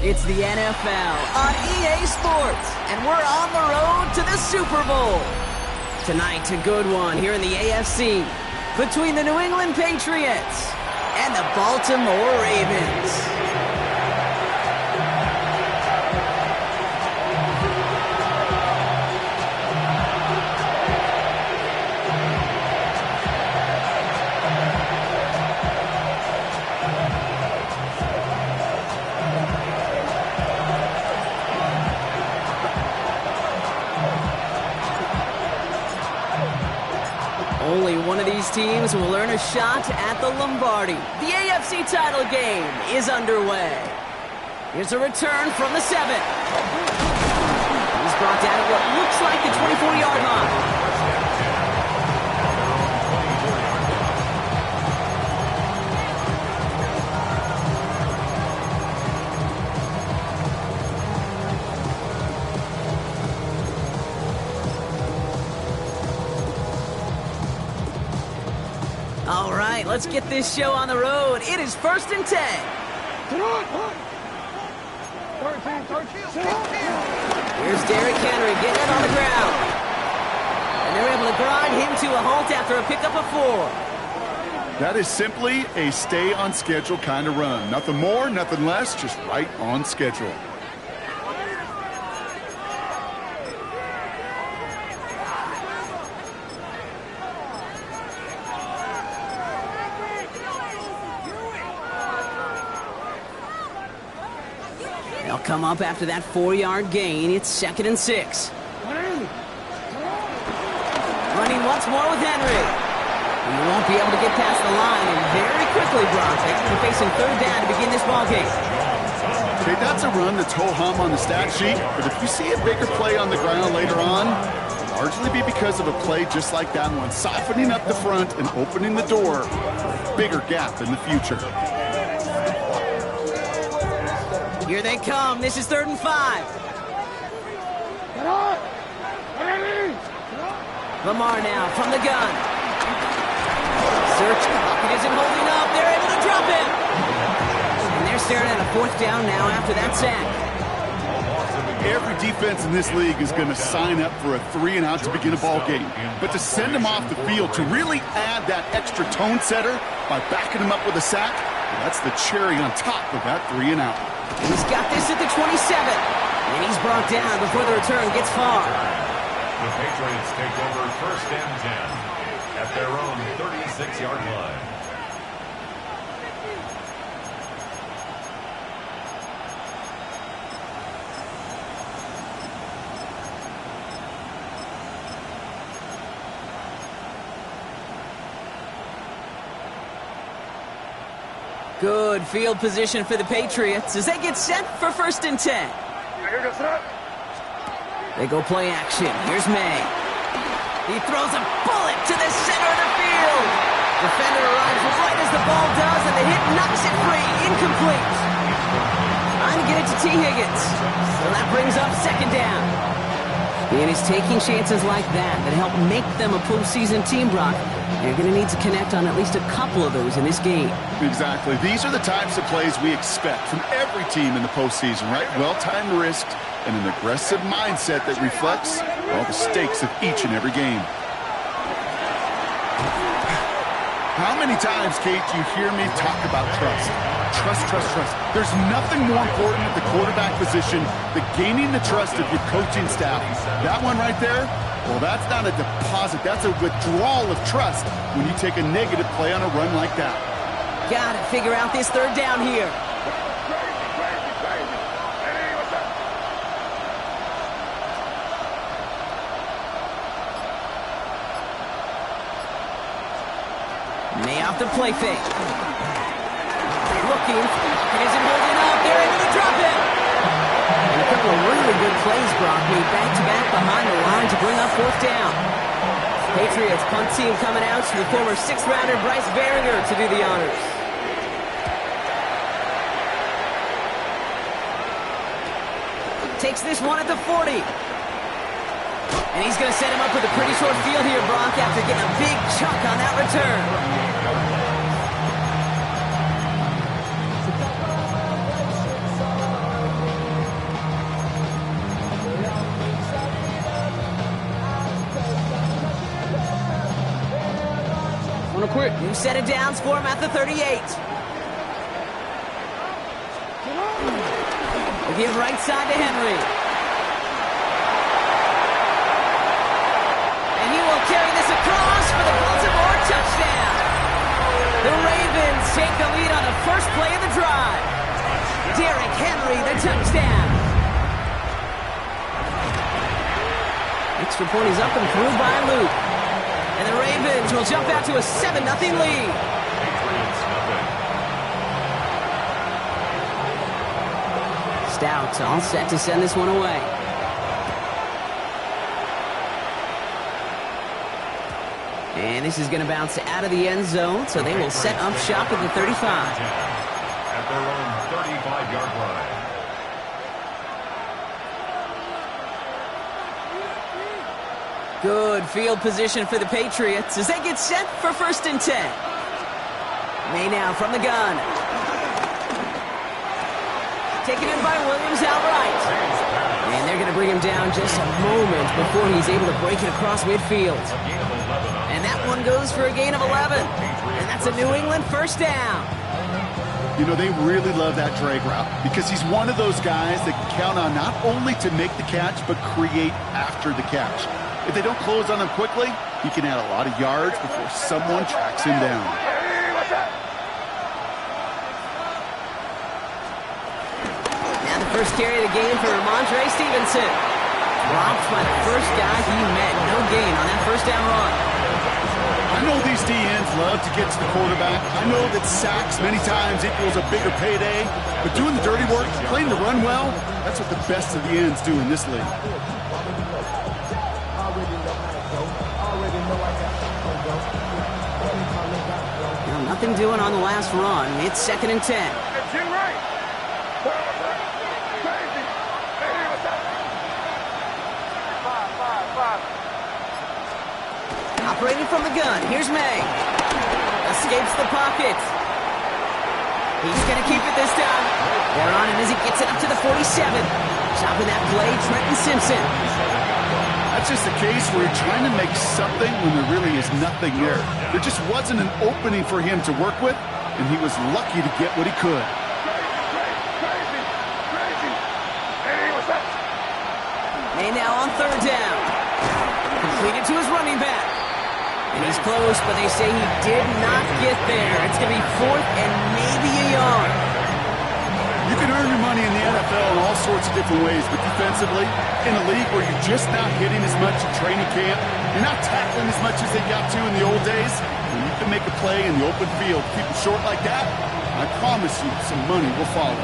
It's the NFL on EA Sports, and we're on the road to the Super Bowl. Tonight's a good one here in the AFC between the New England Patriots and the Baltimore Ravens. Only one of these teams will earn a shot at the Lombardi. The AFC title game is underway. Here's a return from the 7. He's brought down at what looks like the 24-yard line. All right, let's get this show on the road. It is 1st and 10. Here's Derrick Henry getting it on the ground. And they're able to grind him to a halt after a pickup of 4. That is simply a stay-on-schedule kind of run. Nothing more, nothing less, just right on schedule. They'll come up after that 4-yard gain. It's 2nd and 6. Running once more with Henry. He won't be able to get past the line, and very quickly, Brock, they're facing 3rd down to begin this ballgame. Okay, that's a run that's ho-hum on the stat sheet, but if you see a bigger play on the ground later on, it'll largely be because of a play just like that one, softening up the front and opening the door for a bigger gap in the future. Here they come. This is 3rd and 5. Lamar now from the gun. Search pocket isn't holding up. They're able to drop him. And they're staring at a 4th down now after that sack. Every defense in this league is going to sign up for a 3-and-out to begin a ball game. But to send him off the field, to really add that extra tone setter by backing him up with a sack, that's the cherry on top of that 3-and-out. He's got this at the 27. And he's brought down before the return gets far. The Patriots take over 1st and 10 at their own 36-yard line. Good field position for the Patriots as they get set for 1st and 10. They go play action. Here's May. He throws a bullet to the center of the field. Defender arrives right as the ball does, and the hit knocks it free. Incomplete. Trying to get it to T. Higgins. So that brings up 2nd down. And it's taking chances like that help make them a postseason team, Brock. They're going to need to connect on at least a couple of those in this game. Exactly. These are the types of plays we expect from every team in the postseason, right? Well-timed risk and an aggressive mindset that reflects all the stakes of each and every game. How many times, Kate, do you hear me talk about trust? Trust, trust, trust. There's nothing more important at the quarterback position than gaining the trust of your coaching staff. That one right there, well, that's not a deposit. That's a withdrawal of trust when you take a negative play on a run like that. Got to figure out this 3rd down here. Off the play fake. Looking. It isn't holding up. They're able to drop him. And a couple of really good plays, Brock, made back-to-back behind the line to bring up fourth down. Patriots punt team coming out to the former sixth-rounder Bryce Behringer to do the honors. Takes this one at the 40. And he's going to set him up with a pretty short field here, Brock, after getting a big chunk on that return. Quick. New set of downs for him at the 38. They give right side to Henry. And he will carry this across for the Baltimore touchdown. The Ravens take the lead on the first play of the drive. Derrick Henry, the touchdown. Extra point is up and through by Luke. And the Ravens will jump out to a 7-0 lead. Stout all set to send this one away. And this is going to bounce out of the end zone, so they will set up shop at the 35. At their own 35-yard line. Good field position for the Patriots as they get set for 1st and 10. May now from the gun. Taken in by Williams outright. And they're going to bring him down just a moment before he's able to break it across midfield. And that one goes for a gain of 11. And that's a New England first down. You know, they really love that drag route because he's one of those guys that can count on not only to make the catch, but create after the catch. If they don't close on him quickly, he can add a lot of yards before someone tracks him down. Now the first carry of the game for Ramondre Stevenson. Dropped by the first guy he met. No gain on that first down run. I know these DNs love to get to the quarterback. I know that sacks many times equals a bigger payday. But doing the dirty work, playing the run well, that's what the best of the ends do in this league. Now nothing doing on the last run. It's 2nd and 10. Operating from the gun. Here's May. Escapes the pocket. He's going to keep it this time. They're on him as he gets it up to the 47. Stopping that play, Trenton Simpson. That's just a case where you're trying to make something when there really is nothing there. There just wasn't an opening for him to work with, and he was lucky to get what he could. May now on 3rd down. Completed to his running back. And he's close, but they say he did not get there. It's going to be 4th and maybe a yard. You can earn your money in the NFL in all sorts of different ways, but defensively, in a league where you're just not hitting as much in training camp, you're not tackling as much as they got to in the old days, when you can make a play in the open field, keep it short like that, I promise you some money will follow.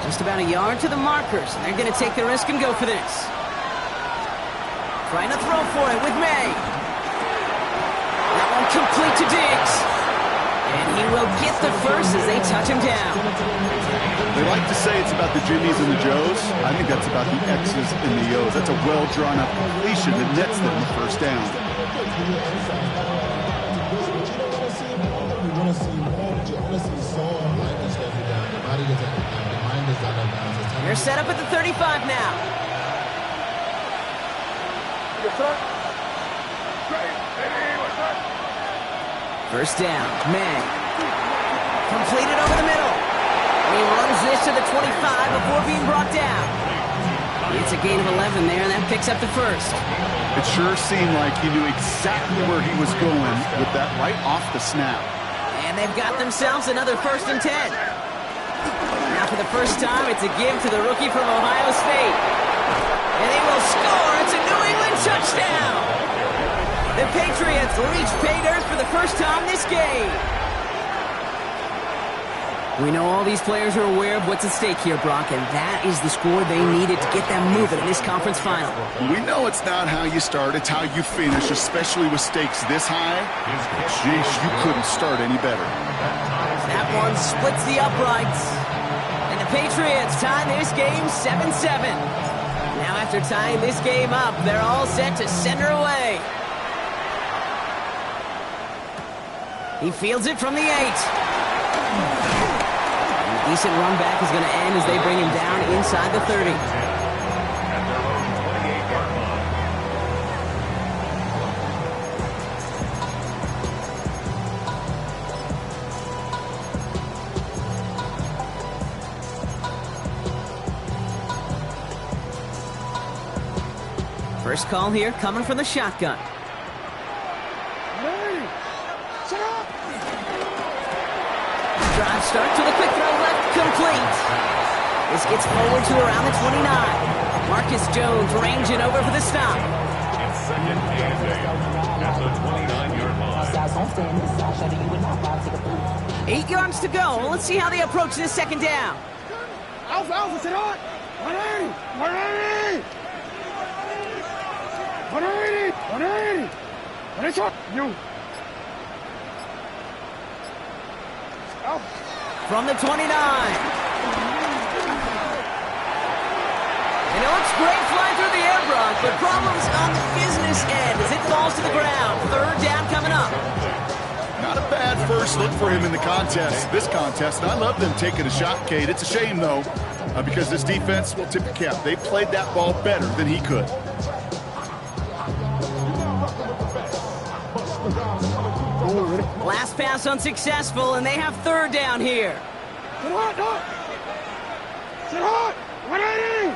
Just about a yard to the markers, and they're going to take the risk and go for this. Trying to throw for it with May. That one complete to Diggs. And he will get the first as they touch him down. They like to say it's about the Jimmies and the Joes. I think that's about the X's and the O's. That's a well-drawn-up completion that nets them the first down. They're set up at the 35 now. First down, May. Completed over the middle. And he runs this to the 25 before being brought down. It's a gain of 11 there, and that picks up the first. It sure seemed like he knew exactly where he was going with that right off the snap. And they've got themselves another 1st and 10. Now for the first time, it's a give to the rookie from Ohio State. And they will score. It's a New England touchdown. The Patriots reach pay dirt for the first time this game. We know all these players are aware of what's at stake here, Brock, and that is the score they needed to get them moving in this conference final. We know it's not how you start, it's how you finish, especially with stakes this high. Jeez, you couldn't start any better. That one splits the uprights. And the Patriots tie this game 7-7. Now after tying this game up, they're all set to center away. He fields it from the 8. Decent run back is going to end as they bring him down inside the 30. At their own 28-yard line. First call here coming from the shotgun. Drive start to the quick throw left, complete. This gets forward to around the 29. Marcus Jones ranging over for the stop. It's second and 8 at the 29-yard line. 8 yards to go. Let's see how they approach this second down. Alpha, sit on. 180, 180. 180, 180. 180. You. From the 29. And it looks great flying through the air, Brock, but problems on the business end as it falls to the ground. Third down coming up. Not a bad first look for him in the this contest. And I love them taking a shot, Kate. It's a shame, though, because this defense will tip the cap. They played that ball better than he could. Last pass unsuccessful, and they have third down here. Sit hot, no. Sit hot. 180.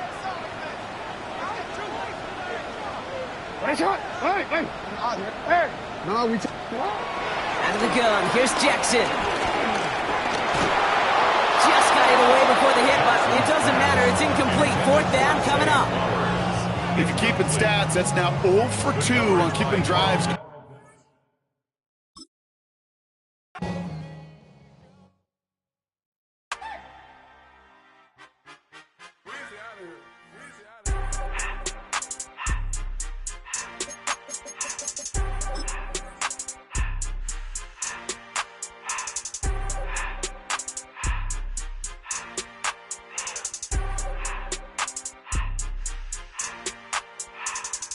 What is hot? Hey. Hey. No, we. Out of the gun. Here's Jackson. Just got it away before the hit, but it doesn't matter. It's incomplete. Fourth down coming up. If you're keeping stats, that's now 0 for 2 on keeping drives.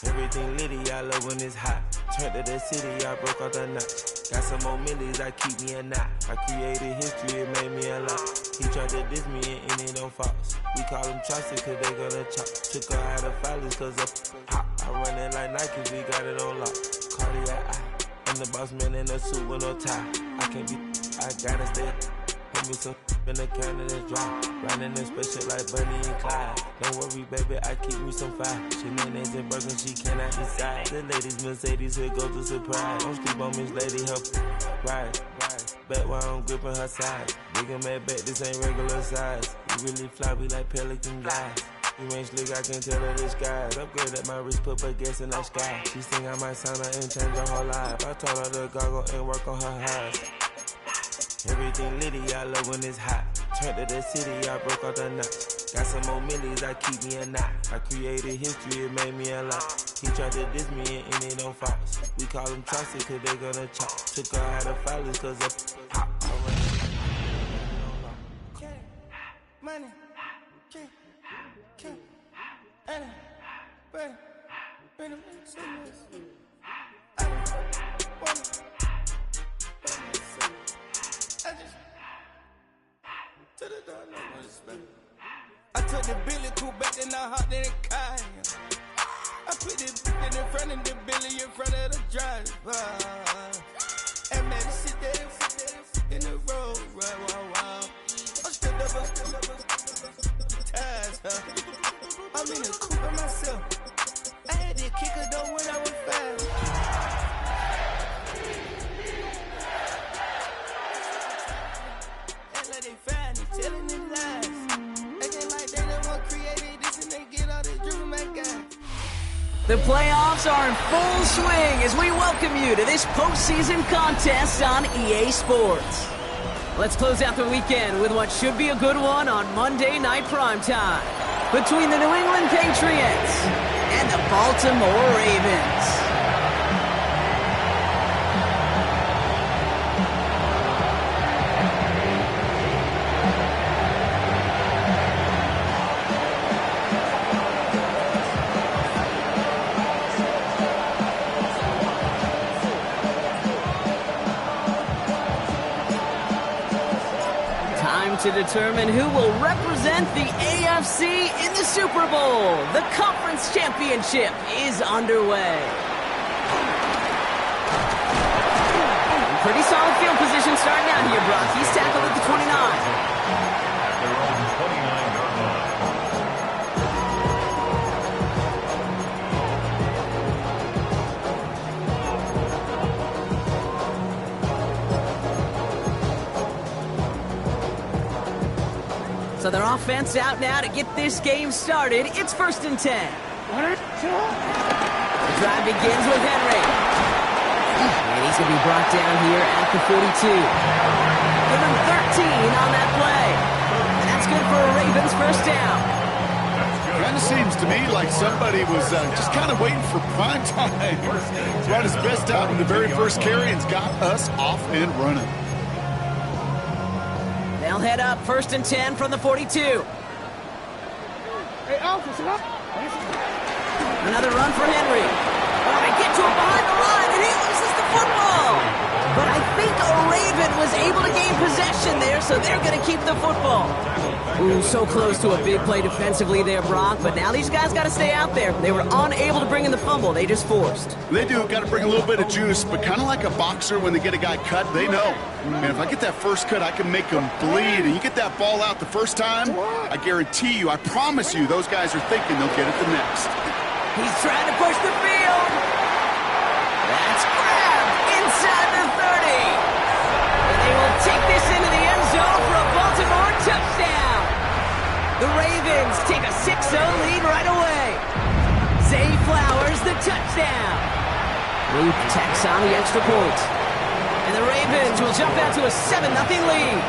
Everything litty, I love when it's hot. Turned to the city, I broke out the notch. Got some more millies, I keep me a knot. I created history, it made me a lot. He tried to diss me and it don't false. We call them Chaucer cause they gonna chop. Took her out of filers cause of hot. I run it like Nike, we got it on lock. Cardiac eye, I'm the boss man in a suit with no tie. I can't be, I gotta stay. Put me some in the can of this dry. Riding this special like Bunny and Clyde. Don't worry, baby, I keep me some fire. She mayonnaise and burger, she cannot decide. The ladies Mercedes, here go to surprise. Don't sleep on Miss Lady, help ride. Bet while I'm gripping her side. Bigger mad bet, this ain't regular size. You really fly, we like Pelican guys. You ain't slick, I can tell her the skies. Upgrade at my wrist, put her gas in the sky. She think I might sign her and change her whole life. I told her to goggle and work on her highs. Everything litty, I love when it's hot. Turned to the city, I broke out the notch. Got some more millies, I keep me a knot. I created history, it made me a lot. He tried to diss me and it don't false. We call them Chaucer cause they gonna chop. Took her out of filers cause of hot. Money, I took the Billy Cool back and I hopped in the car. I put it in front of the Billy in front of the driver. And man, sit there in the road, wow. I'm still ties, I'm in the coupe by myself. I had to kick her though when I was 5. Act like they find it, telling them lies. Acting like they the one created this and they get all this dribble, my guy. The playoffs are in full swing as we welcome you to this postseason contest on EA Sports. Let's close out the weekend with what should be a good one on Monday Night Primetime between the New England Patriots and the Baltimore Ravens. To determine who will represent the AFC in the Super Bowl. The conference championship is underway. Pretty solid field position starting out here, Brock. He's tackled at the 29. Their own 29-yard line. So their offense out now to get this game started. It's 1st and 10. The drive begins with Henry. And he's going to be brought down here at the 42. Give him 13 on that play. And that's good for a Ravens first down. Kind of seems to me like somebody was just kind of waiting for prime time. Brought his best out in the very first carry and's got us off and running. They'll head up 1st and 10 from the 42. Hey, Alpha, sit up. Another run for Henry. Oh, they get to him behind the line, and he loses the football. But I think a Raven was able to gain possession there, so they're going to keep the football. Ooh, so close to a big play defensively there, Brock. But now these guys got to stay out there. They were unable to bring in the fumble. They just forced. They do. Got to bring a little bit of juice, but kind of like a boxer when they get a guy cut, they know. Man, if I get that first cut, I can make them bleed. And you get that ball out the first time, I guarantee you, I promise you, those guys are thinking they'll get it the next. He's trying to push the field. That's grabbed inside the 30. And they will take this into the end zone for a Baltimore touchdown. The Ravens take a 6-0 lead right away. Zay Flowers, the touchdown. Luke tacks on the extra point. And the Ravens will jump out to a 7-0 lead.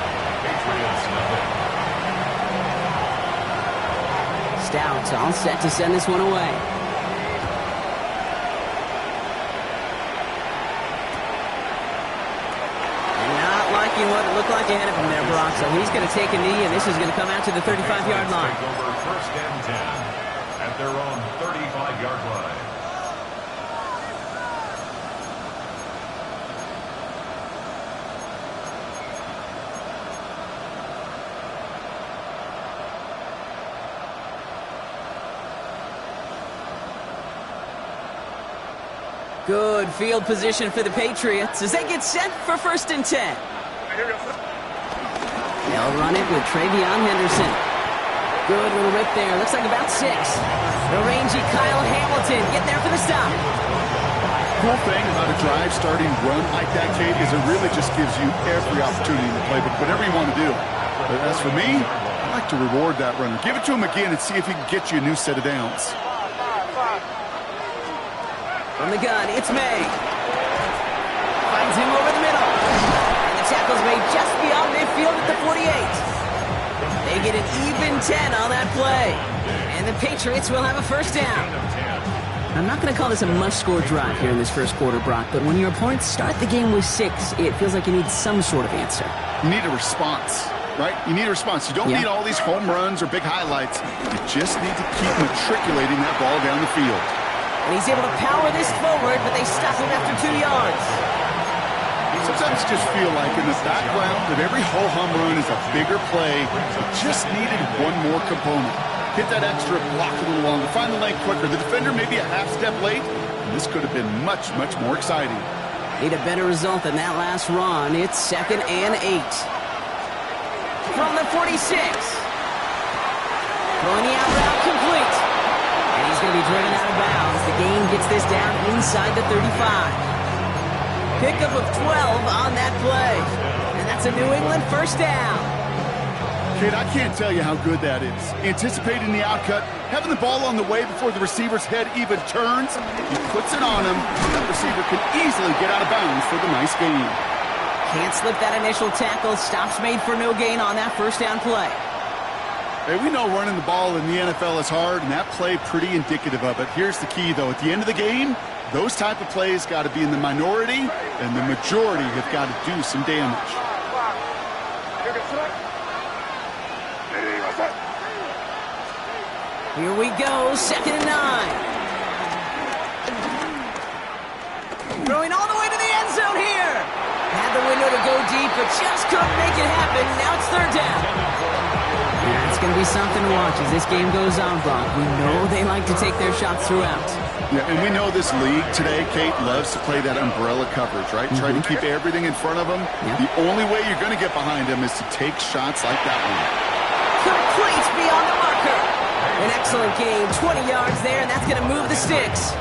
Stout all set to send this one away. What it looked like ahead of him there, Brock. So he's going to take a knee, and this is going to come out to the 35-yard line. Take over 1st and 10 at their own 35-yard line. Good field position for the Patriots as they get set for 1st and 10. They'll run it with Travion Henderson. Good little rip there. Looks like about 6. The rangy Kyle Hamilton getting there for the stop. Cool thing about a drive starting run like that, Kate, is it really just gives you every opportunity in the playbook, whatever you want to do. But as for me, I like to reward that runner. Give it to him again and see if he can get you a new set of downs. From the gun, it's May. Finds him over the middle. And the tackle's made just beyond midfield at the 48. They get an even 10 on that play. And the Patriots will have a first down. I'm not going to call this a must-score drive here in this first quarter, Brock, but when your opponents start the game with 6, it feels like you need some sort of answer. You need a response, right? You need a response. You don't need all these home runs or big highlights. You just need to keep matriculating that ball down the field. And he's able to power this forward, but they stop him after 2 yards. Sometimes you just feel like in the background of every whole home run is a bigger play. It just needed one more component. Hit that extra, block a little longer, find the lane quicker. The defender maybe a half step late, and this could have been much, much more exciting. Need a better result than that last run. It's 2nd and 8. From the 46. Throwing the out route complete. And he's going to be driven out of bounds. The gain gets this down inside the 35. Pickup of 12 on that play. And that's a New England first down. Kate, I can't tell you how good that is. Anticipating the outcut, having the ball on the way before the receiver's head even turns, he puts it on him. That receiver can easily get out of bounds for the nice gain. Can't slip that initial tackle. Stops made for no gain on that first down play. Hey, we know running the ball in the NFL is hard, and that play pretty indicative of it. Here's the key, though. At the end of the game, those type of plays got to be in the minority, and the majority have got to do some damage. Here we go, 2nd and 9. Throwing all the way to the end zone here. Had the window to go deep, but just couldn't make it happen. Now it's 3rd down. Yeah, it's going to be something to watch as this game goes on, Brock. We know they like to take their shots throughout. Yeah, and we know this league today, Kate, loves to play that umbrella coverage, right? Try to keep everything in front of them. Yep. The only way you're going to get behind them is to take shots like that one. Complete beyond the marker. An excellent game, 20 yards there, and that's going to move the sticks.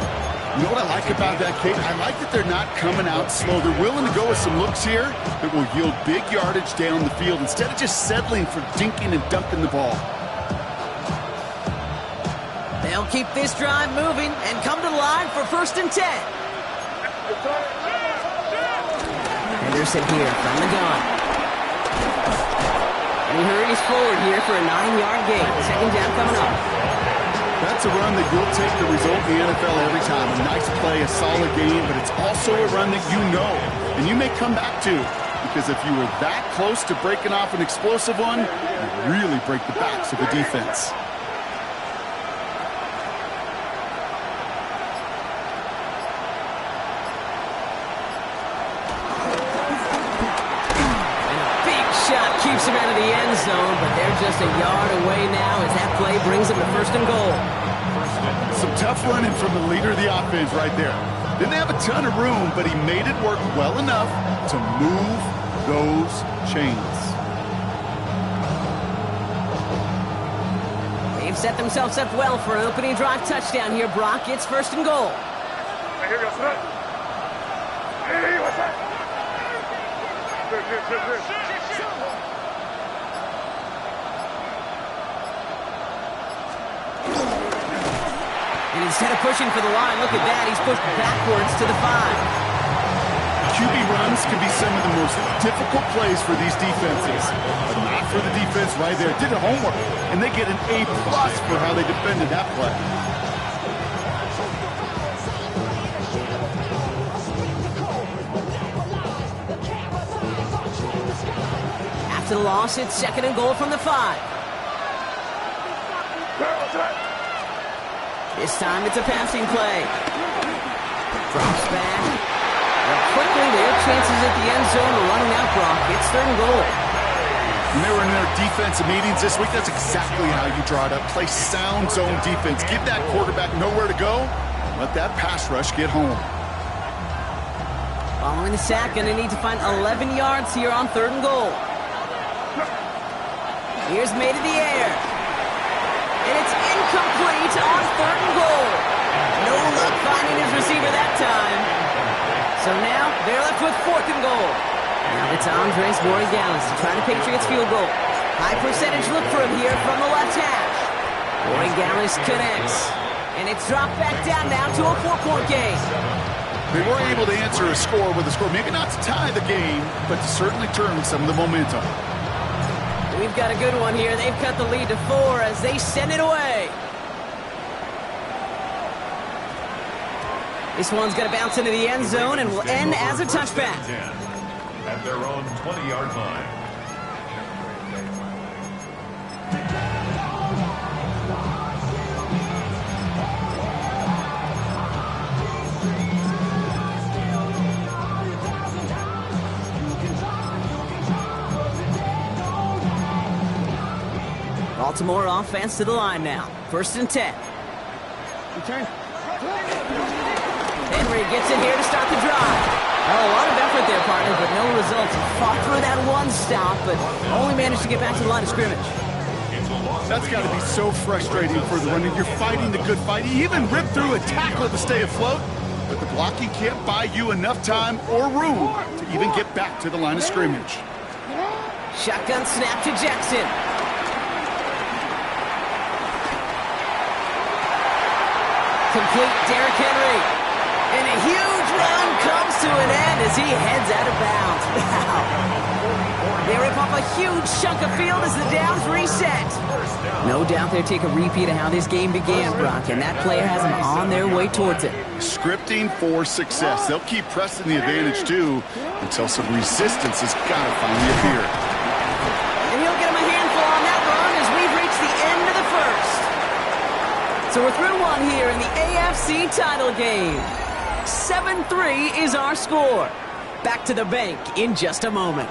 You know what I like about that, Kate? I like that they're not coming out slow. They're willing to go with some looks here that will yield big yardage down the field instead of just settling for dinking and dunking the ball. They'll keep this drive moving and come to the line for 1st and 10. Henderson here from the gun. And he hurries forward here for a 9-yard gain. 2nd down coming up. That's a run that you'll take the result in the NFL every time. A nice play, a solid game, but it's also a run that you know and you may come back to, because if you were that close to breaking off an explosive one, you really break the backs of the defense. Keeps him out of the end zone, but they're just a yard away now as that play brings them to 1st and goal. Some tough running from the leader of the offense right there. Didn't have a ton of room, but he made it work well enough to move those chains. They've set themselves up well for an opening drive touchdown here, Brock. It's 1st and goal. And instead of pushing for the line, look at that, he's pushed backwards to the 5. QB runs can be some of the most difficult plays for these defenses, but not for the defense right there. Did their homework, and they get an A+ for how they defended that play. After the loss, it's 2nd and goal from the 5. This time it's a passing play. Drops back. And quickly, their chances at the end zone are running out, Brock. It's 3rd and goal. When they were in their defensive meetings this week, that's exactly how you draw it up. Play sound zone defense. Give that quarterback nowhere to go. Let that pass rush get home. Following the sack, going to need to find 11 yards here on 3rd and goal. Here's made in the air. And it's incomplete on 3rd and goal. No luck finding his receiver that time. So now they're left with 4th and goal. Now it's Andres Borregales to try the Patriots field goal. High percentage look for him here from the left hash. Borregales connects. And it's dropped back down now to a 4-point game. They were able to answer a score with a score. Maybe not to tie the game, but to certainly turn some of the momentum. We've got a good one here. They've cut the lead to 4 as they send it away. This one's going to bounce into the end zone and will end as a touchback. At their own 20-yard line. Baltimore offense to the line now. 1st and 10. Henry gets it here to start the drive. Oh, a lot of effort there, partner, but no results. Fought through that one stop, but only managed to get back to the line of scrimmage. That's got to be so frustrating for the runner. You're fighting the good fight. You even ripped through a tackle to stay afloat, but the blocking can't buy you enough time or room to even get back to the line of scrimmage. Shotgun snap to Jackson. Incomplete, Derrick Henry. And a huge run comes to an end as he heads out of bounds. Wow. They rip off a huge chunk of field as the downs reset. No doubt they'll take a repeat of how this game began, Brock, and that player has them on their way towards it. Scripting for success. They'll keep pressing the advantage, too, until some resistance has got to finally appear. And he'll get him a handful on that run as we've reached the end of the first. So we're through one here in the AFC title game. 7-3 is our score. Back to the bank in just a moment.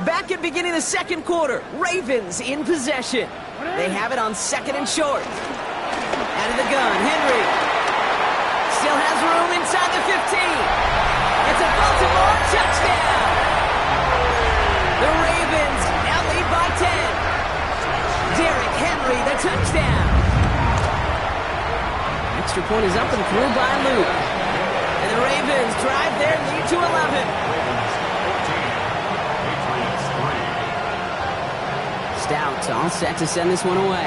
Back at beginning of the second quarter, Ravens in possession. They have it on 2nd and short. Out of the gun, Henry. Still has room inside the 15. It's a Baltimore touchdown. The Ravens now lead by 10. Derrick Henry, the touchdown. Extra point is up and through by Luke. And the Ravens drive their lead to 11. Stouts all set to send this one away.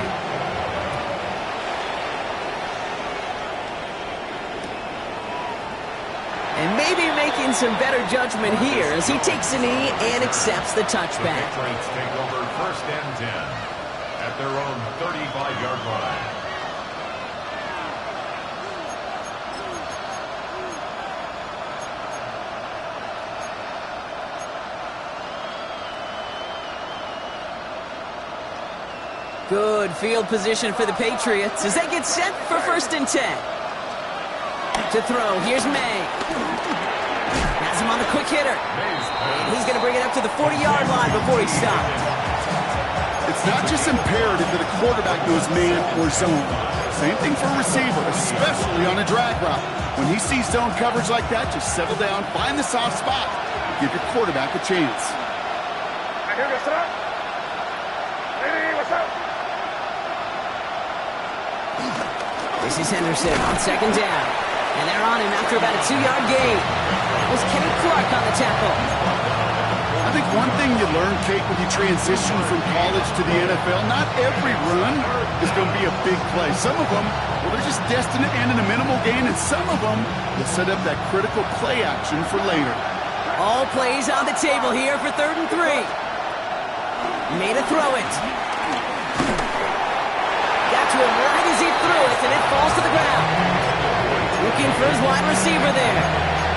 And maybe making some better judgment here as he takes a knee and accepts the touchback. The Patriots take over 1st and 10 at their own 35-yard line. Good field position for the Patriots as they get set for 1st and 10. To throw, here's May. Has him on the quick hitter. And he's going to bring it up to the 40-yard line before he stops. It's not just imperative that a quarterback knows man or zone. Same thing for a receiver, especially on a drag route. When he sees zone coverage like that, just settle down, find the soft spot, give your quarterback a chance. This is Henderson on 2nd down. And they're on him after about a 2-yard gain. That was Kenny Clark on the tackle. I think one thing you learn, Kate, when you transition from college to the NFL, not every run is going to be a big play. Some of them, well, they're just destined to end in a minimal gain, and some of them will set up that critical play action for later. All plays on the table here for 3rd and 3. Made a throw it. Got to him right as he threw it, and it falls to the ground. Looking for his wide receiver there.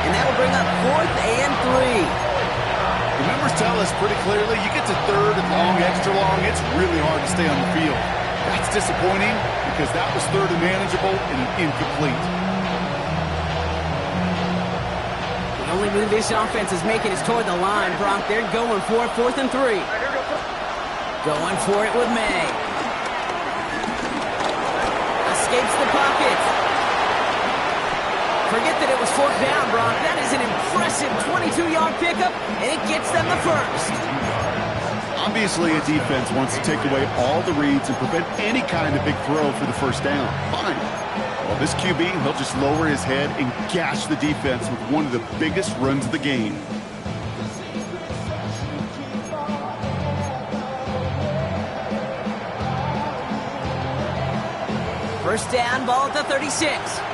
And that will bring up 4th and 3. The numbers tell us pretty clearly, you get to 3rd and long, extra long, it's really hard to stay on the field. That's disappointing because that was 3rd and manageable and incomplete. The only move this offense is making is toward the line, Brock. They're going for it, 4th and 3. Going for it with May. Escapes the pocket. Forget that it was 4th down, Brock. That is an impressive 22-yard pickup, and it gets them the first. Obviously, a defense wants to take away all the reads and prevent any kind of big throw for the 1st down. Fine. Well, this QB, he'll just lower his head and gash the defense with one of the biggest runs of the game. First down, ball at the 36.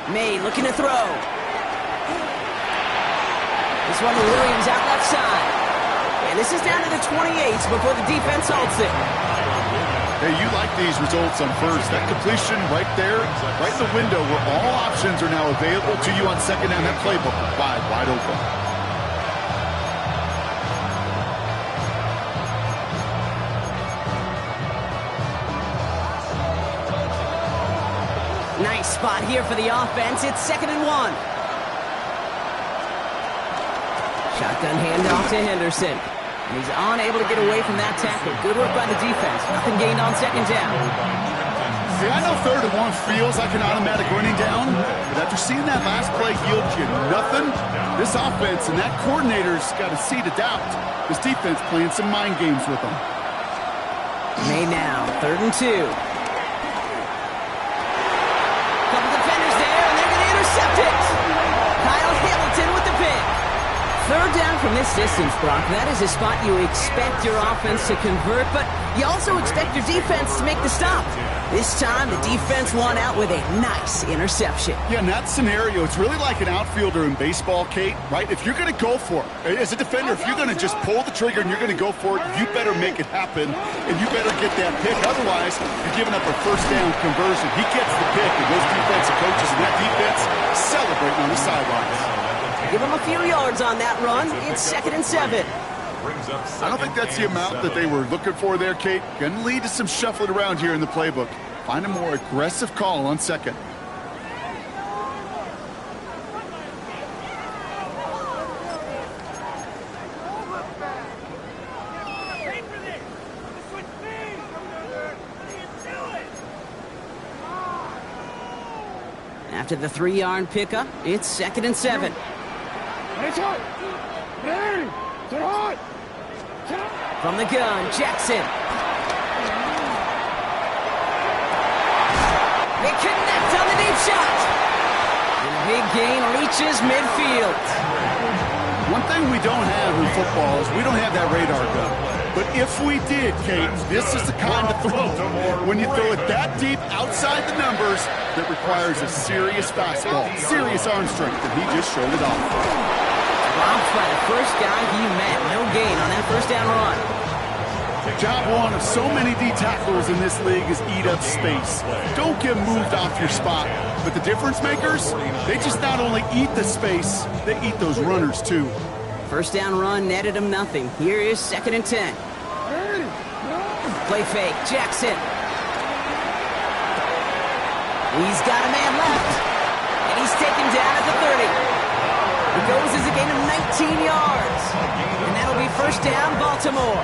May looking to throw. This one to Williams out left side. And this is down to the 28 before the defense halts it. Hey, you like these results on 1st. That completion right there, right in the window where all options are now available to you on 2nd down. That playbook wide open. Nice spot here for the offense. It's 2nd and 1. Shotgun handoff to Henderson. And he's unable to get away from that tackle. Good work by the defense. Nothing gained on 2nd down. Hey, I know 3rd and 1 feels like an automatic running down, but after seeing that last play yield you nothing, this offense and that coordinator's got a seed of doubt. This defense playing some mind games with them. May now, 3rd and 2. Couple defenders there, and they're going to intercept it. Kyle Hamilton with the pick. 3rd down from this distance, Brock. That is a spot you expect your offense to convert, but you also expect your defense to make the stop. This time, the defense won out with a nice interception. Yeah, in that scenario, it's really like an outfielder in baseball, Kate, right? If you're going to go for it, as a defender, if you're going to just pull the trigger and you're going to go for it, you better make it happen, and you better get that pick. Otherwise, you're giving up a 1st down conversion. He gets the pick, and those defensive coaches and that defense celebrating on the sidelines. Give him a few yards on that run. It's 2nd and 7. I don't think that's the amount that they were looking for there, Kate. Going to lead to some shuffling around here in the playbook. Find a more aggressive call on 2nd. After the 3-yard pickup, it's 2nd and 7. From the gun, Jackson. They connect on the deep shot. And a big gain reaches midfield. One thing we don't have in football is we don't have that radar gun. But if we did, Kate, this is the kind of throw, when you throw it that deep outside the numbers, that requires a serious fastball, serious arm strength, and he just showed it off. Dropped by the first guy he met. No gain on that 1st down run. Job one of so many D tacklers in this league is eat up space. Don't get moved off your spot. But the difference makers, they just not only eat the space, they eat those runners too. 1st down run netted him nothing. Here is 2nd and 10. Play fake, Jackson. He's got a man left, and he's taken down at the 30. It goes as a gain of 19 yards, and that'll be 1st down, Baltimore.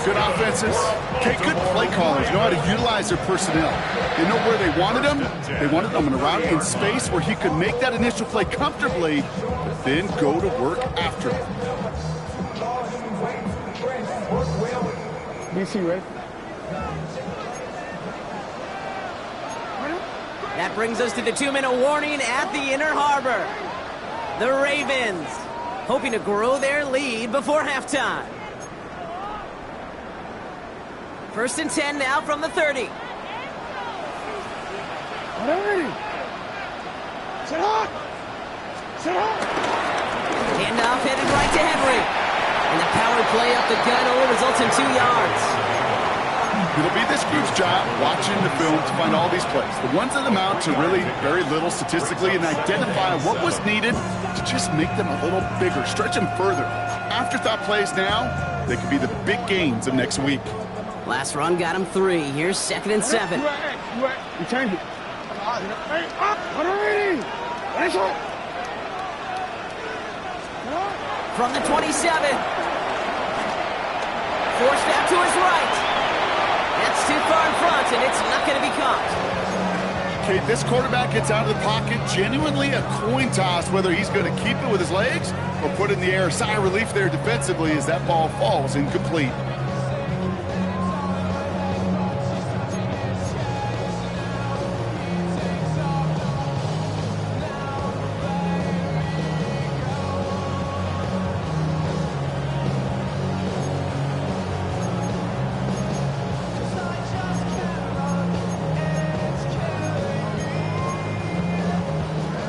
Good offenses. Okay, good play callers know how to utilize their personnel. They know where they wanted them. They wanted them in a route in space where he could make that initial play comfortably, but then go to work after it. DC, right? That brings us to the 2-minute warning at the Inner Harbor. The Ravens hoping to grow their lead before halftime. 1st and 10 now from the 30. Handoff headed right to Henry. And the power play up the gut only results in 2 yards. It'll be this group's job watching the film to find all these plays. The ones that amount to really very little statistically and identify what was needed to just make them a little bigger, stretch them further. Afterthought plays now, they could be the big gains of next week. Last run got him 3. Here's 2nd and 7. You change it. From the 27. Forced out to his right. That's too far in front, and it's not going to be caught. Okay, this quarterback gets out of the pocket, genuinely a coin toss whether he's going to keep it with his legs or put it in the air. Sigh of relief there defensively as that ball falls incomplete.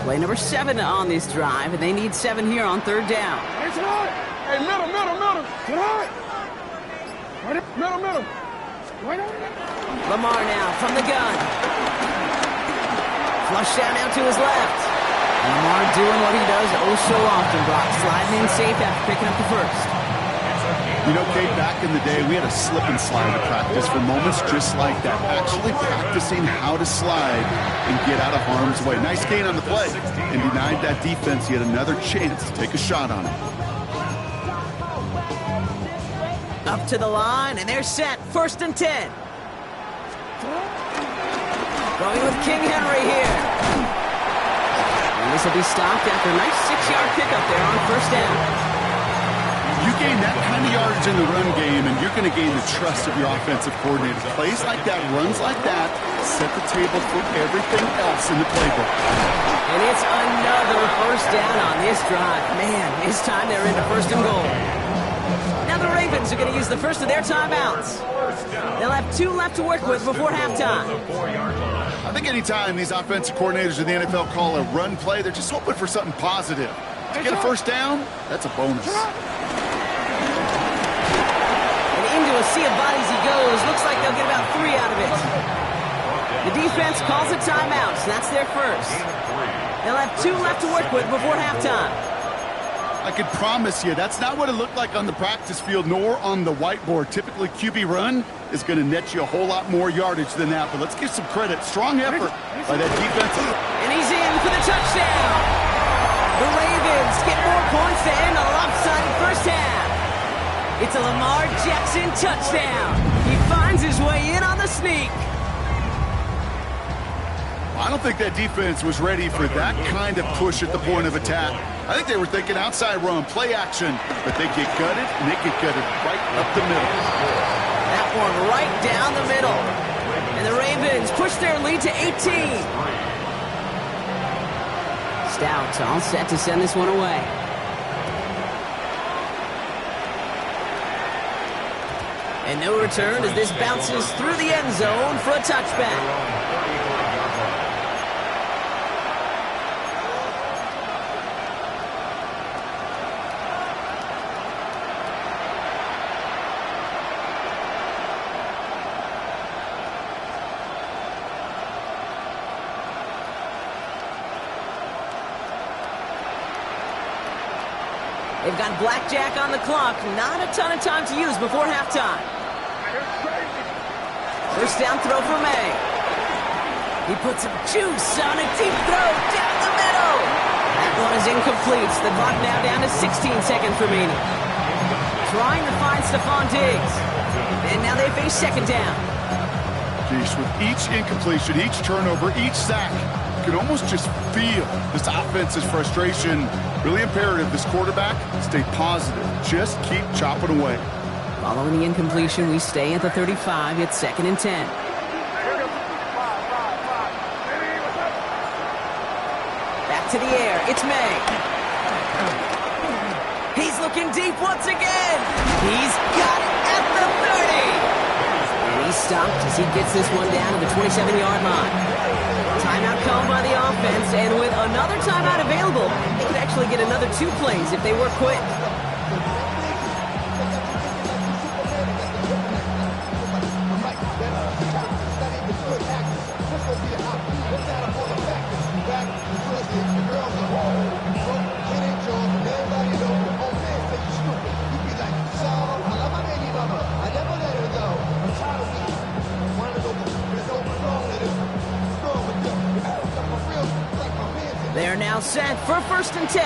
Play number 7 on this drive, and they need 7 here on 3rd down. Hey, middle. Middle. Lamar now from the gun. Flush down now to his left. And Lamar doing what he does oh so often, Brock. Sliding in safe after picking up the 1st. You know, Kate, back in the day, we had a slip and slide to practice for moments just like that. Actually practicing how to slide and get out of harm's way. Nice gain on the play and denied that defense yet another chance to take a shot on it. Up to the line, and they're set. 1st and 10. Going with King Henry here. And this will be stopped after a nice 6-yard pickup there on first down. You gain that kind of yardage in the run game, and you're going to gain the trust of your offensive coordinator. Plays like that, runs like that, set the table for everything else in the playbook. And it's another first down on this drive. Man, this time they're into first and goal. Now the Ravens are going to use the first of their timeouts. They'll have 2 left to work with before halftime. I think anytime these offensive coordinators in the NFL call a run play, they're just hoping for something positive. To get a first down, that's a bonus. Into a sea of bodies he goes. Looks like they'll get about 3 out of it. The defense calls a timeout, so that's their first. They'll have 2 left to work with before halftime. I can promise you that's not what it looked like on the practice field nor on the whiteboard. Typically, QB run is going to net you a whole lot more yardage than that, but let's give some credit. Strong effort by that defense. And he's in for the touchdown. The Ravens get more points to end a lopsided first half. It's a Lamar Jackson touchdown. He finds his way in on the sneak. I don't think that defense was ready for that kind of push at the point of attack. I think they were thinking outside run, play action, but they get gutted, and they get gutted right up the middle. That one right down the middle. And the Ravens push their lead to 18. Stout all set to send this one away. And no return as this bounces through the end zone for a touchback. They've got blackjack on the clock. Not a ton of time to use before halftime. First down throw for May. He puts some juice on a deep throw down the middle. That one is incomplete. The clock now down to 16 seconds remaining. Trying to find Stephon Diggs. And now they face second down. Geez, with each incompletion, each turnover, each sack, you can almost just feel this offense's frustration. Really imperative, this quarterback, stay positive. Just keep chopping away. Following the incompletion, we stay at the 35. It's 2nd and 10. Back to the air. It's May. He's looking deep once again. He's got it at the 30. And he's stopped as he gets this one down to the 27-yard line. Timeout called by the offense, and with another timeout available, they could actually get another 2 plays if they were quick. They are now set for 1st and 10.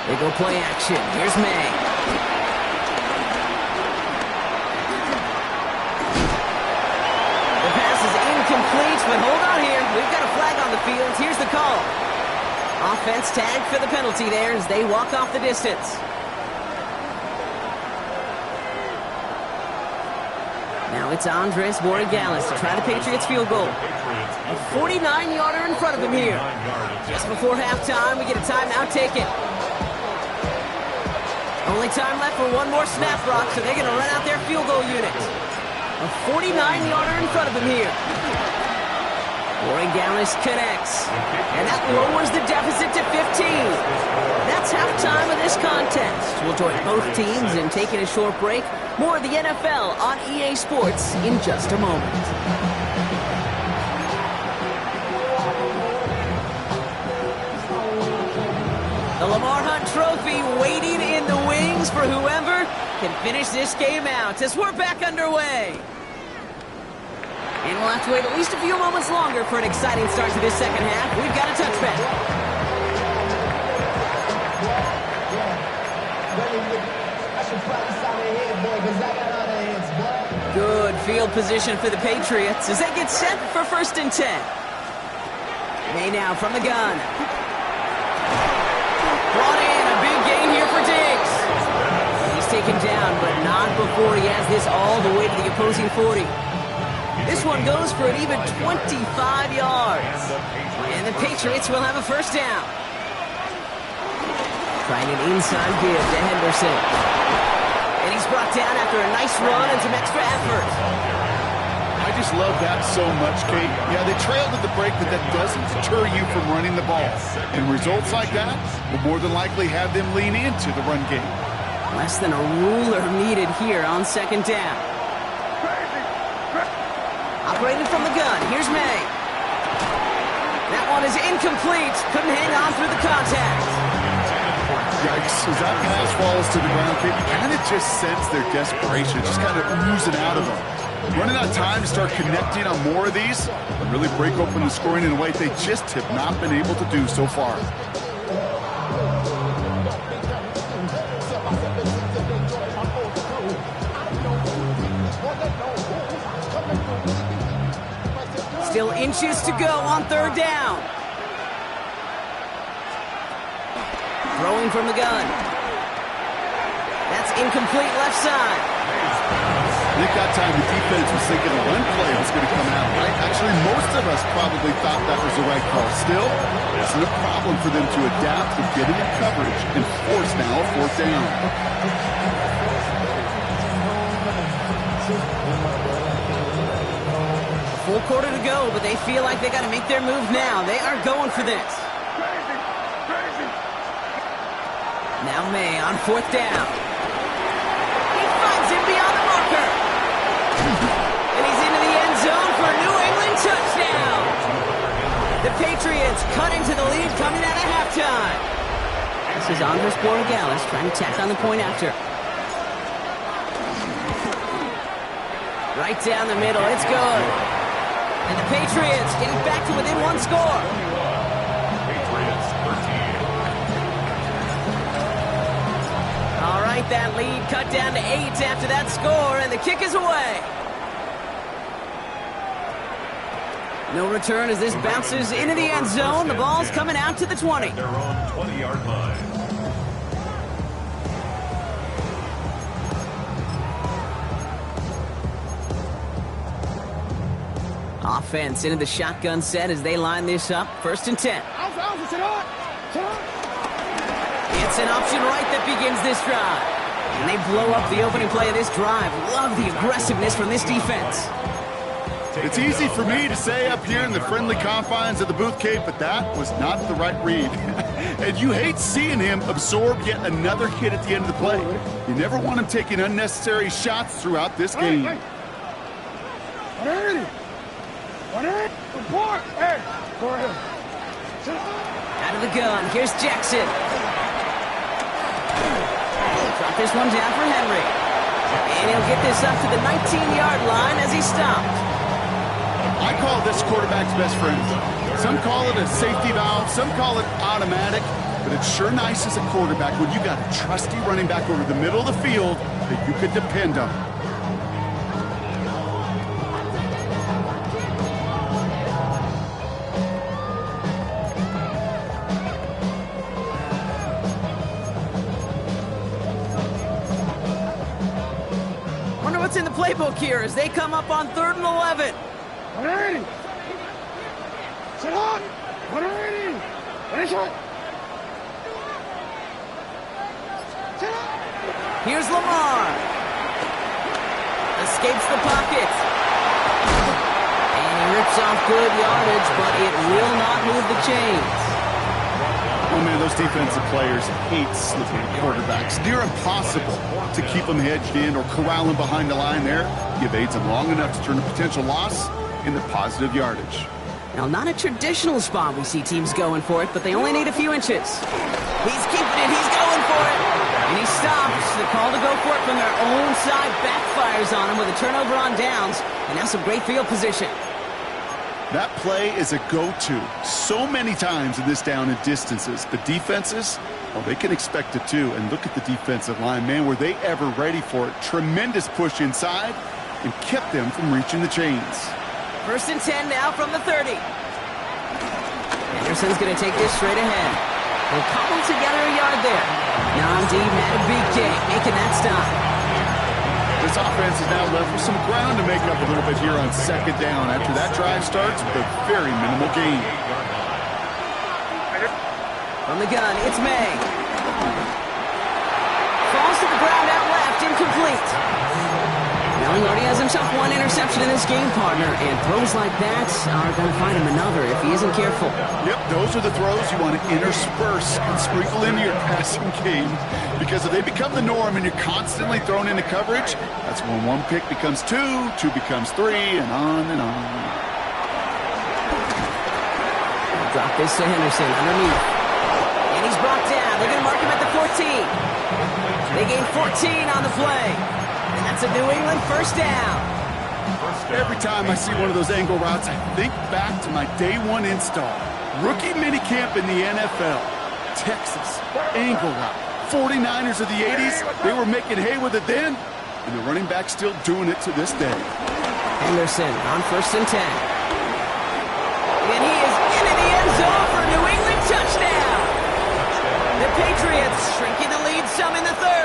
They go play action. Here's May. The pass is incomplete, but hold on here. We've got a flag on the field. Here's the call. Offense tagged for the penalty there as they walk off the distance. Now it's Andres Borregales to try the Patriots field goal. A 49-yarder in front of him here. Just before halftime, we get a timeout taken. Only time left for one more snap, Brock, so they're going to run out their field goal unit. A 49-yarder in front of him here. Borregales connects. And that lowers the deficit to 15. That's halftime of this contest. We'll join both teams in taking a short break. More of the NFL on EA Sports in just a moment. The Lamar Hunt Trophy waiting in the wings for whoever can finish this game out as we're back underway. And we'll have to wait at least a few moments longer for an exciting start to this second half. We've got a touchback. Good field position for the Patriots as they get set for 1st and 10. May now from the gun. Brought in, a big gain here for Diggs. He's taken down, but not before he has this all the way to the opposing 40. This one goes for an even 25 yards. And the Patriots will have a 1st down. Trying an inside give to Henderson. And he's brought down after a nice run and some extra effort. I just love that so much, Kate. Yeah, they trailed at the break, but that doesn't deter you from running the ball. And results like that will more than likely have them lean into the run game. Less than a ruler needed here on 2nd down. Operated from the gun. Here's May. That one is incomplete. Couldn't hang on through the contact. Yikes. As that pass falls to the ground, Kate, you kind of just sense their desperation, just kind of oozing out of them. Running out of time to start connecting on more of these and really break open the scoring in a way they just have not been able to do so far. Still inches to go on 3rd down. Throwing from the gun. That's incomplete left side. I think that time the defense was thinking a run play was going to come out, right? Actually, most of us probably thought that was the right call. Still, it's a problem for them to adapt to getting in coverage and force now a 4th down. Full quarter to go, but they feel like they got to make their move now. They are going for this. Now May on 4th down. He finds him beyond the marker. And he's into the end zone for a New England touchdown. The Patriots cut into the lead coming out of halftime. This is Andres Borregales trying to tack on the point after. Right down the middle, it's good. And the Patriots getting back to within 1 score. Patriots 13. All right, that lead cut down to 8 after that score, and the kick is away. No return as this bounces into the end zone. The ball's coming out to the 20. Their own 20-yard line. Offense into the shotgun set as they line this up. 1st and 10. It's an option right that begins this drive. And they blow up the opening play of this drive. Love the aggressiveness from this defense. It's easy for me to say up here in the friendly confines of the booth, Kate, but that was not the right read. And you hate seeing him absorb yet another hit at the end of the play. You never want him taking unnecessary shots throughout this game. Out of the gun, here's Jackson. Drop this one down for Henry. And he'll get this up to the 19-yard line as he's stopped. I call this quarterback's best friend. Some call it a safety valve, some call it automatic, but it's sure nice as a quarterback when you got a trusty running back over the middle of the field that you could depend on. Wonder what's in the playbook here as they come up on 3rd and 11. Here's Lamar. Escapes the pocket. And he rips off good yardage, but it will not move the chains. Oh, man, those defensive players hate slippery quarterbacks. Near impossible to keep them hedged in or corral them behind the line there. He evades them long enough to turn a potential loss into positive yardage. Now, not a traditional spot we see teams going for it, but they only need a few inches. He's keeping it. He's going for it. And he stops. The call to go for it from their own side backfires on him with a turnover on downs. And now some great field position. That play is a go-to so many times in this down and distances. The defenses, well, they can expect it too. And look at the defensive line, man. Were they ever ready for it? Tremendous push inside. and kept them from reaching the chains. 1st and 10 now from the 30. Anderson's going to take this straight ahead. They'll cobble together a yard there. Now on D, Matabike making that stop. This offense is now left with some ground to make up a little bit here on 2nd down after that drive starts with a very minimal gain. From the gun, it's May. Falls to the ground out left, incomplete. Now he already has himself one interception in this game, partner, and throws like that are going to find him another if he isn't careful. Yep, those are the throws you want to intersperse and sprinkle into your passing game, because if they become the norm and you're constantly thrown into coverage, that's when one pick becomes two becomes three, and on and on. Drop this to Henderson underneath. And he's brought down. They're going to mark him at the 14. They gain 14 on the play. And that's a New England 1st down. Every time I see one of those angle routes, I think back to my day one install. Rookie minicamp in the NFL. Texas, angle route. 49ers of the 80s, they were making hay with it then, and the running back's still doing it to this day. Henderson on 1st and 10. And he is into the end zone for a New England touchdown. The Patriots shrinking the lead some in the 3rd.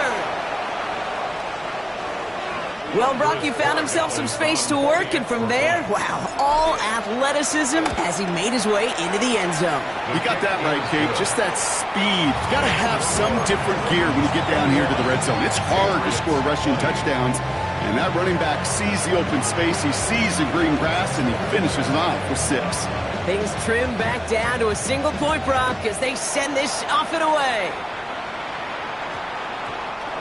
Well, Brock, he found himself some space to work, and from there, wow, all athleticism as he made his way into the end zone. You got that right, Kate. Just that speed. You got to have some different gear when you get down here to the red zone. It's hard to score rushing touchdowns, and that running back sees the open space, he sees the green grass, and he finishes it off with 6. Things trim back down to a single point, Brock, as they send this off and away.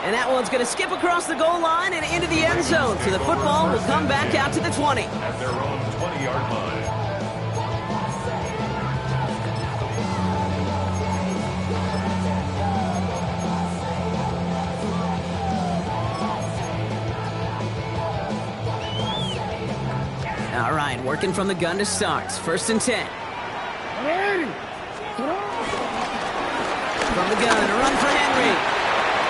And that one's going to skip across the goal line and into the end zone. So the football will come back out to the 20. At their own 20-yard line. All right, working from the gun to start. 1st and 10. From the gun, a run for Henry.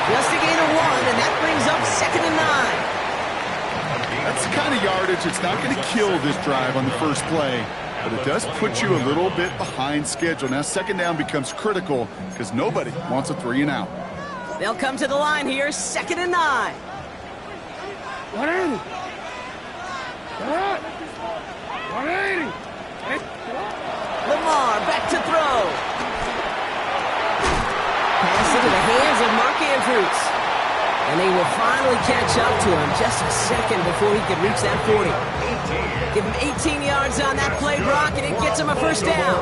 Just a gain of 1, and that brings up 2nd and 9. That's the kind of yardage. It's not going to kill this drive on the first play, but it does put you a little bit behind schedule. Now 2nd down becomes critical because nobody wants a 3 and out. They'll come to the line here, 2nd and 9. Lamar back to throw. Pass into the hands of Mark Andrews. And they will finally catch up to him just a second before he could reach that 40. Give him 18 yards on that play, Brock, and it gets him a 1st down.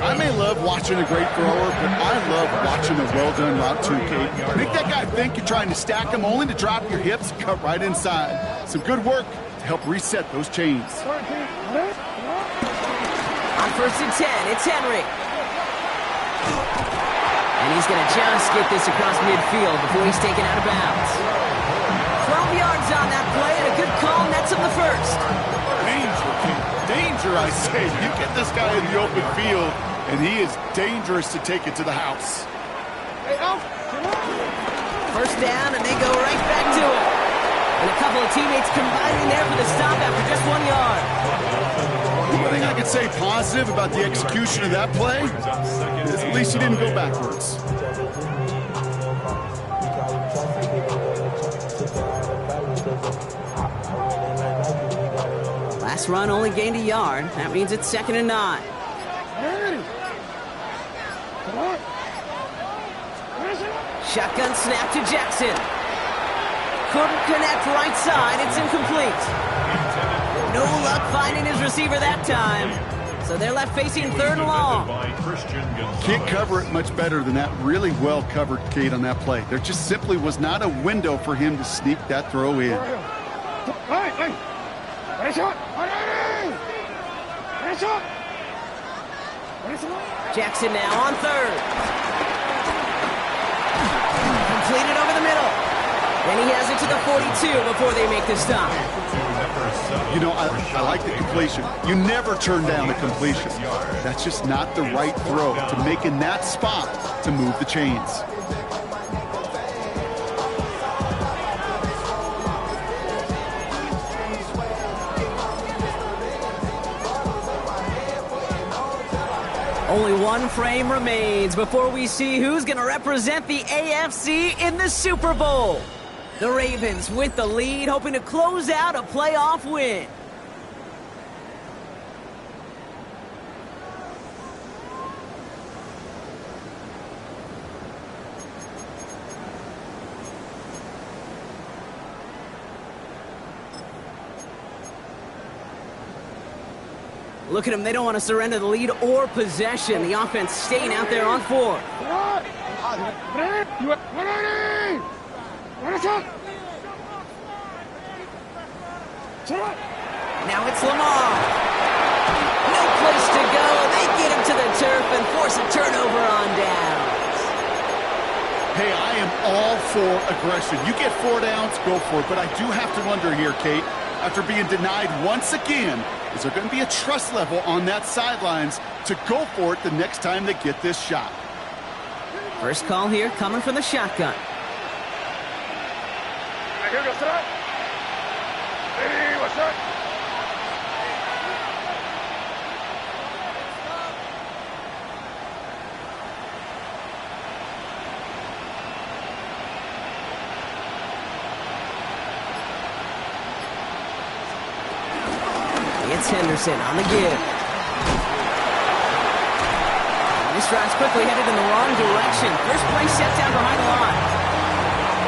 I may love watching a great thrower, but I love watching a well-done route too, Kate. Make that guy think you're trying to stack him only to drop your hips and cut right inside. Some good work to help reset those chains. On 1st and 10, it's Henry. And he's going to just get this across midfield before he's taken out of bounds. 12 yards on that play, and a good call nets him the 1st. Danger, Kate. Danger, I say. You get this guy in the open field, and he is dangerous to take it to the house. 1st down, and they go right back to it. And a couple of teammates combining there for the stop after just 1 yard. One thing I could say positive about the execution of that play is at least he didn't go backwards. Last run only gained a yard. That means it's 2nd and 9. Shotgun snap to Jackson. Couldn't connect right side. It's incomplete. No luck finding his receiver that time. So they're left facing 3rd and long. Can't cover it much better than that. Really well covered, Kate, on that play. There just simply was not a window for him to sneak that throw in. Jackson now on 3rd. Completed over the middle. And he has it to the 42 before they make the stop. You know, I like the completion. You never turn down a completion. That's just not the right throw to make in that spot to move the chains. Only one frame remains before we see who's going to represent the AFC in the Super Bowl. The Ravens with the lead, hoping to close out a playoff win. Look at them. They don't want to surrender the lead or possession. The offense staying out there on 4. Now it's Lamar. No place to go. They get him to the turf and force a turnover on downs. Hey, I am all for aggression. You get 4 downs, go for it. But I do have to wonder here, Kate, after being denied once again, is there going to be a trust level on that sidelines to go for it the next time they get this shot? First call here coming from the shotgun. It's Henderson on the give. This drive's quickly headed in the wrong direction. First play set down behind the line.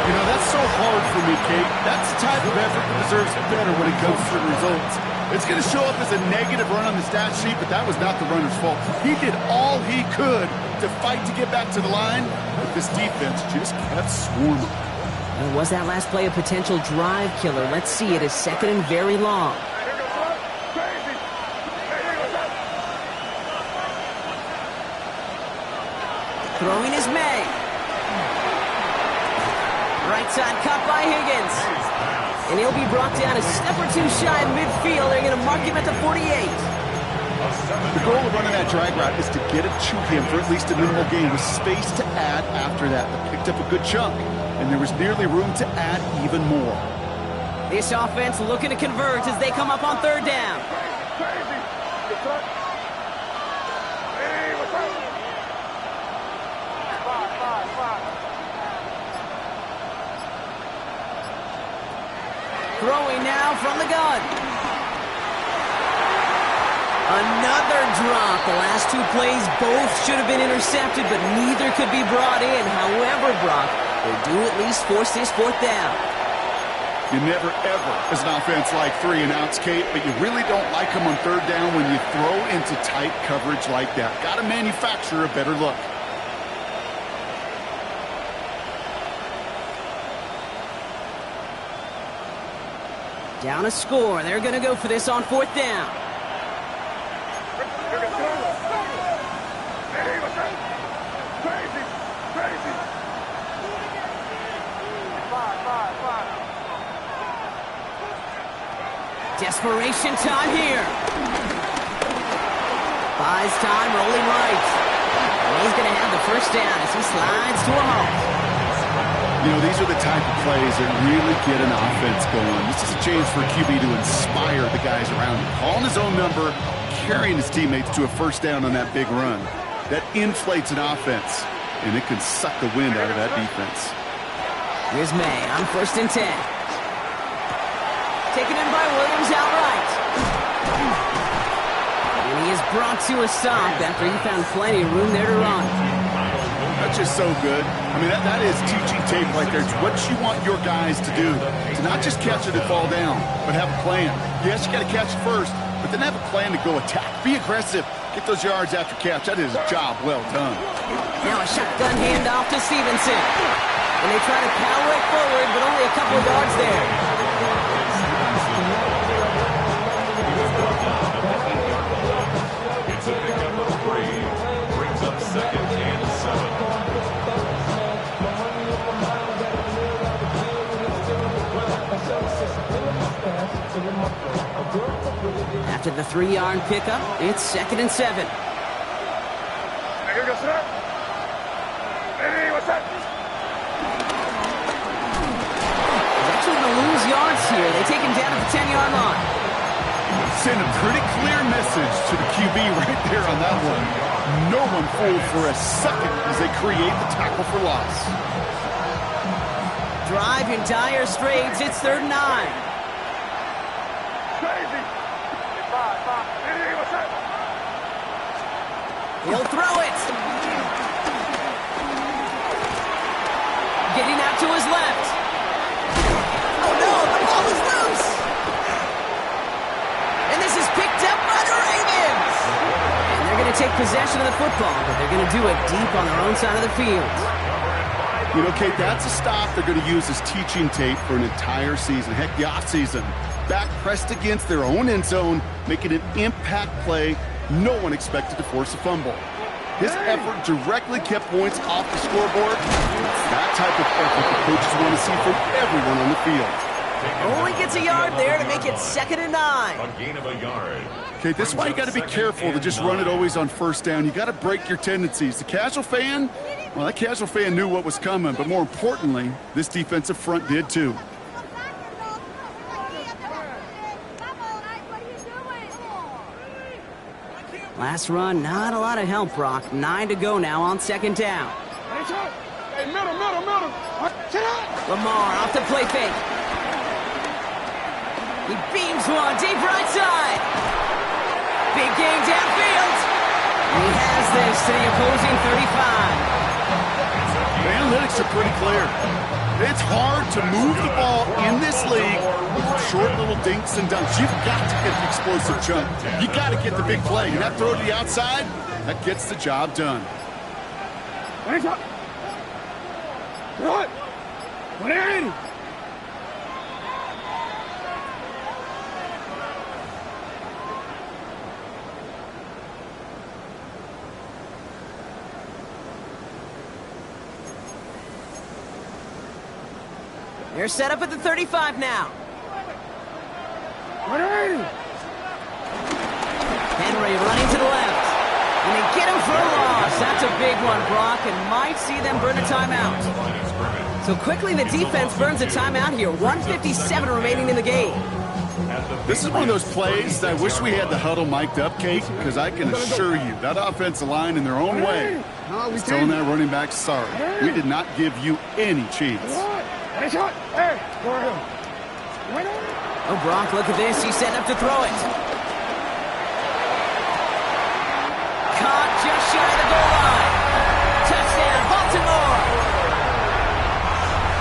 You know, that's so hard for me, Kate. That's the type of effort that deserves better when it comes to the results. It's going to show up as a negative run on the stat sheet, but that was not the runner's fault. He did all he could to fight to get back to the line, but this defense just kept swarming. And was that last play a potential drive killer? Let's see. It is second and very long. Throwing is May. Right side cut by Higgins. And he'll be brought down a step or 2 shy of midfield. They're going to mark him at the 48. The goal of running that drag route is to get it to him for at least a minimal gain with space to add after that. They picked up a good chunk, and there was nearly room to add even more. This offense looking to convert as they come up on 3rd down. Throwing now from the gun. Another drop. The last 2 plays both should have been intercepted, but neither could be brought in. However, Brock, they do at least force this 4th down. You never, ever, as an offense, like 3 and outs, Kate, but you really don't like them on 3rd down when you throw into tight coverage like that. Got to manufacture a better look. Down a score. They're going to go for this on 4th down. Desperation time here. Buys time, rolling right. And he's going to have the 1st down as he slides to a halt. You know, these are the type of plays that really get an offense going. This is a chance for a QB to inspire the guys around him. Calling his own number, carrying his teammates to a 1st down on that big run. That inflates an offense, and it can suck the wind out of that defense. Here's May on 1st and 10. Taken in by Williams outright. And he is brought to a stop after he found plenty of room there to run. That's just so good. I mean, that is teaching tape right there. It's what you want your guys to do. To not just catch it and fall down, but have a plan. Yes, you got to catch it first, but then have a plan to go attack. Be aggressive. Get those yards after catch. That is a job well done. Now a shotgun handoff to Stevenson. And they try to power it forward, but only a couple of yards there. It's a pickup of 3. Brings up 2nd and 7. After the 3-yard pickup, it's 2nd and 7. They're actually going to lose yards here. They take him down at the 10-yard line. Send a pretty clear message to the QB right there on that one. No one fooled for a second as they create the tackle for loss. Drive in dire straits. It's 3rd and 9. Crazy. He'll throw it. Getting out to his left. Oh no, the ball is loose. And this is picked up by the Ravens. And they're going to take possession of the football, but they're going to do it deep on their own side of the field. You know, Kate, that's a stop they're going to use as teaching tape for an entire season. Heck, the offseason. Back pressed against their own end zone, making an impact play. No one expected to force a fumble. His effort directly kept points off the scoreboard. That type of effort the coaches want to see from everyone on the field. Only gets a yard there to make it 2nd and 9. A gain of a yard. Okay, this is why you got to be careful to just run it always on 1st down. You got to break your tendencies. The casual fan, well, that casual fan knew what was coming, but more importantly, this defensive front did too. Last run, not a lot of help, Brock. 9 to go now on 2nd down. Hey, middle. Sit up. Lamar off the play fake. He beams one deep right side. Big game downfield. And he has this to the opposing 35. The analytics are pretty clear. It's hard to move the ball in this league with short little dinks and dunks. You've got to get the explosive jump. You got to get the big play. And that throw to the outside, that gets the job done. Hands up. Good. What are you? They're set up at the 35 now. What are you? Henry running to the left. And they get him for a loss. That's a big one, Brock, and might see them burn a timeout. So quickly the defense burns a timeout here. 1:57 remaining in the game. This is one of those plays that I wish we had the huddle mic'd up, Kate, because I can assure you that offensive line in their own way is telling that running back, sorry, we did not give you any chance. Hey, shot. Hey, go ahead. Oh, Brock, look at this. He's setting up to throw it. Caught just shy of the goal line. Touchdown, Baltimore.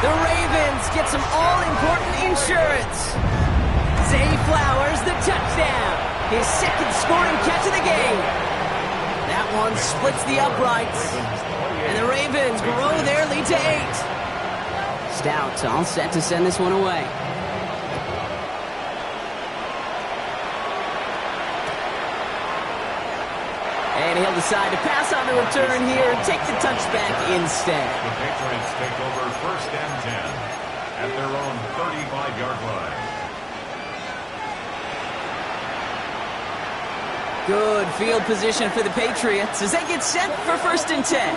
The Ravens get some all-important insurance. Zay Flowers, the touchdown. His 2nd scoring catch of the game. That one splits the uprights. And the Ravens grow their lead to 8. Stout all set to send this one away. And he'll decide to pass on the return here and take the touchback instead. The Patriots take over 1st and 10 at their own 35-yard line. Good field position for the Patriots as they get set for 1st and 10.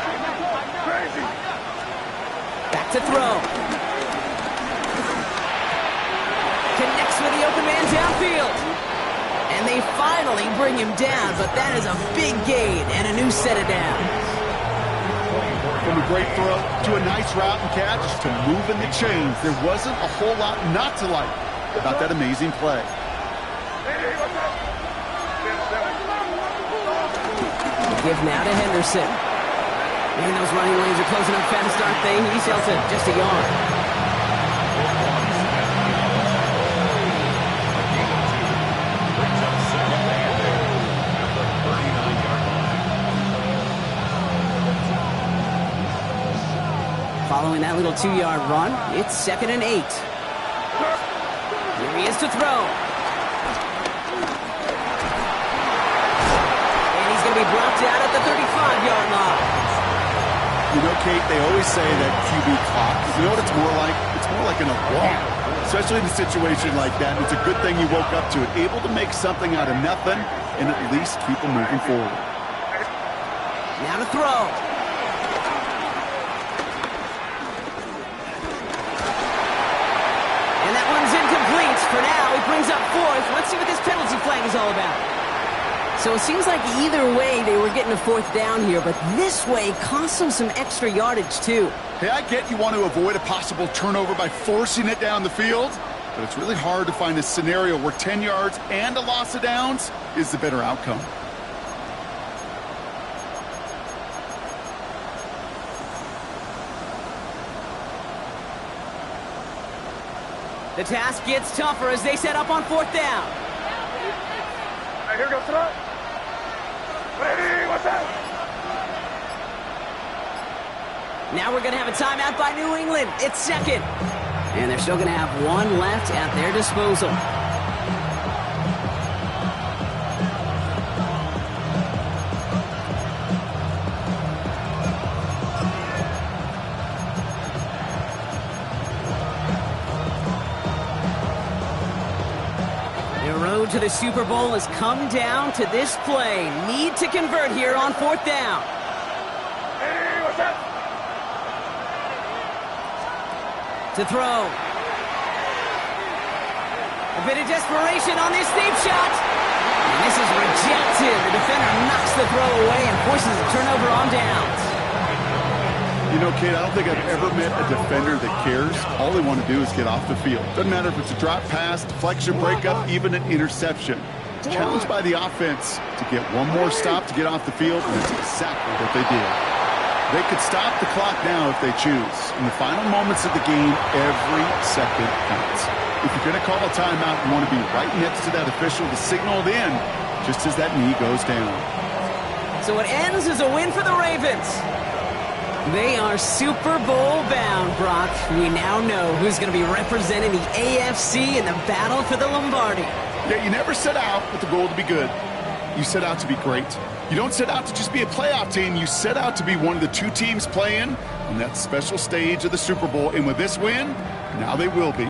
Back to throw. Connects with the open man downfield. And they finally bring him down, but that is a big gain and a new set of downs. From a great throw to a nice route and catch to moving the chains, there wasn't a whole lot not to like about that amazing play. Give now to Henderson. And those running lanes are closing up fast, aren't they? He's held to just a yard. Following that little 2-yard run, it's 2nd and 8. Here he is to throw. And he's going to be brought down at the 35-yard line. You know, Kate, they always say that QB clock. You know what it's more like? It's more like an alarm, especially in a situation like that. And it's a good thing you woke up to it, able to make something out of nothing and at least keep them moving forward. Now to throw. And that one's incomplete. For now, he brings up 4th. Let's see what this penalty flag is all about. So it seems like either way they were getting a fourth down here, but this way cost them some extra yardage too. Hey, I get you want to avoid a possible turnover by forcing it down the field, but it's really hard to find a scenario where 10 yards and a loss of downs is the better outcome. The task gets tougher as they set up on fourth down. Right, here goes tonight. Ready, what's that? Now we're going to have a timeout by New England. It's second. And they're still going to have one left at their disposal. The road to the Super Bowl has come down to this play. Need to convert here on fourth down. Hey, what's that? To throw. A bit of desperation on this deep shot. And this is rejected. The defender knocks the throw away and forces a turnover on downs. You know, Kate, I don't think I've ever met a defender that cares. All they want to do is get off the field. Doesn't matter if it's a drop pass, deflection, breakup, even an interception. Challenged by the offense to get one more stop to get off the field, and that's exactly what they did. They could stop the clock now if they choose. In the final moments of the game, every second counts. If you're going to call a timeout, you want to be right next to that official to signal it in just as that knee goes down. So it ends as a win for the Ravens. They are Super Bowl bound, Brock. We now know who's going to be representing the AFC in the battle for the Lombardi. Yeah, you never set out with the goal to be good. You set out to be great. You don't set out to just be a playoff team. You set out to be one of the two teams playing on that special stage of the Super Bowl. And with this win, now they will be.